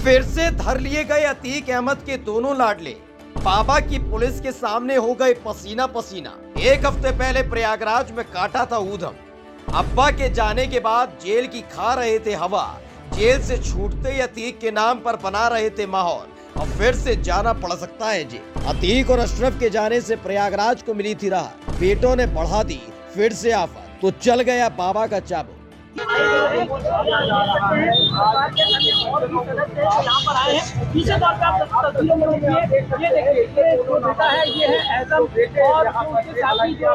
फिर से धर लिए गए अतीक अहमद के दोनों लाडले बाबा की पुलिस के सामने हो गए पसीना पसीना। एक हफ्ते पहले प्रयागराज में काटा था ऊधम। अब्बा के जाने के बाद जेल की खा रहे थे हवा। जेल से छूटते ही अतीक के नाम पर बना रहे थे माहौल। अब फिर से जाना पड़ सकता है जी। अतीक और अशरफ के जाने से प्रयागराज को मिली थी राहत। बेटों ने बढ़ा दी फिर से आफत, तो चल गया बाबा का चाबुक।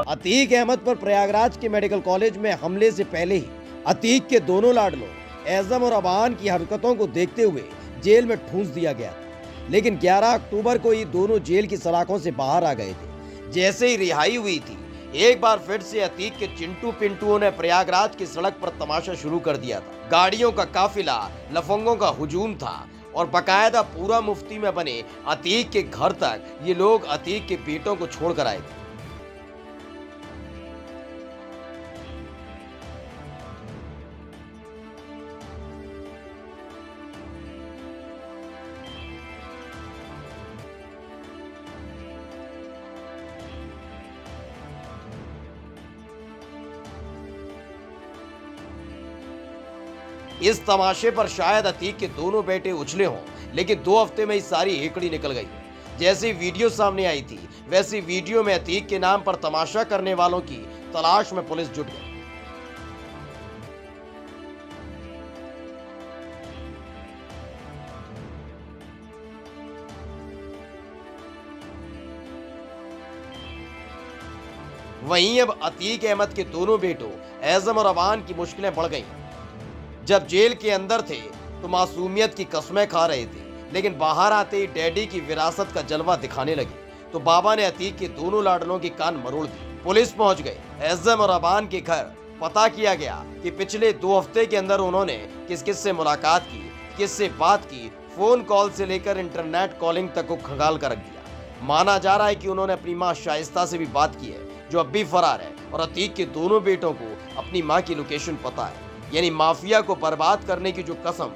अतीक अहमद पर प्रयागराज के मेडिकल कॉलेज में हमले से पहले ही अतीक के दोनों लाडलों एज़म और अबान की हरकतों को देखते हुए जेल में ठूंस दिया गया था। लेकिन 11 अक्टूबर को ये दोनों जेल की सलाखों से बाहर आ गए थे। जैसे ही रिहाई हुई थी, एक बार फिर से अतीक के चिंटू पिंटुओं ने प्रयागराज की सड़क पर तमाशा शुरू कर दिया था। गाड़ियों का काफिला, लफंगों का हुजूम था और बकायदा पूरा मुफ्ती में बने अतीक के घर तक ये लोग अतीक के बेटों को छोड़कर आए थे। इस तमाशे पर शायद अतीक के दोनों बेटे उछले हों, लेकिन 2 हफ्ते में ही सारी हेकड़ी निकल गई। जैसी वीडियो सामने आई थी, वैसी वीडियो में अतीक के नाम पर तमाशा करने वालों की तलाश में पुलिस जुट गई। वहीं अब अतीक अहमद के दोनों बेटों एज़म और अबान की मुश्किलें बढ़ गईं। जब जेल के अंदर थे तो मासूमियत की कस्में खा रहे थे, लेकिन बाहर आते ही डैडी की विरासत का जलवा दिखाने लगे तो बाबा ने अतीक के दोनों लाडलों की कान मरोड़ दी। पुलिस पहुंच गई। एज़म और अबान के घर पता किया गया कि पिछले 2 हफ्ते के अंदर उन्होंने किस किस से मुलाकात की, किससे बात की, फोन कॉल से लेकर इंटरनेट कॉलिंग तक को खंगाल कर रख दिया। माना जा रहा है कि उन्होंने अपनी मां शाइस्ता से भी बात की है, जो अब भी फरार है, और अतीक के दोनों बेटों को अपनी मां की लोकेशन पता है। यानी माफिया को बर्बाद करने की जो कसम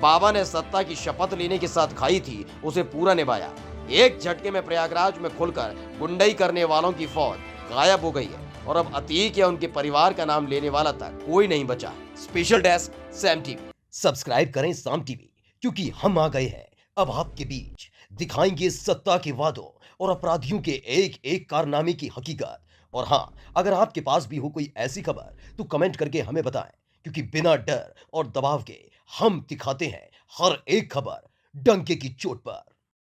बाबा ने सत्ता की शपथ लेने के साथ खाई थी, उसे पूरा निभाया। एक झटके में प्रयागराज में खुलकर गुंडई करने वालों की फौज गायब हो गई है और अब अतीक या उनके परिवार का नाम लेने वाला तक कोई नहीं बचा है। Special desk Sam TV. Subscribe करें साम टीवी, क्योंकि हम आ गए हैं अब आपके बीच। दिखाएंगे सत्ता के वादों और अपराधियों के एक एक कारनामे की हकीकत। और हाँ, अगर आपके पास भी हो कोई ऐसी खबर तो कमेंट करके हमें बताएं, क्योंकि बिना डर और दबाव के हम दिखाते हैं हर एक खबर डंके की चोट पर।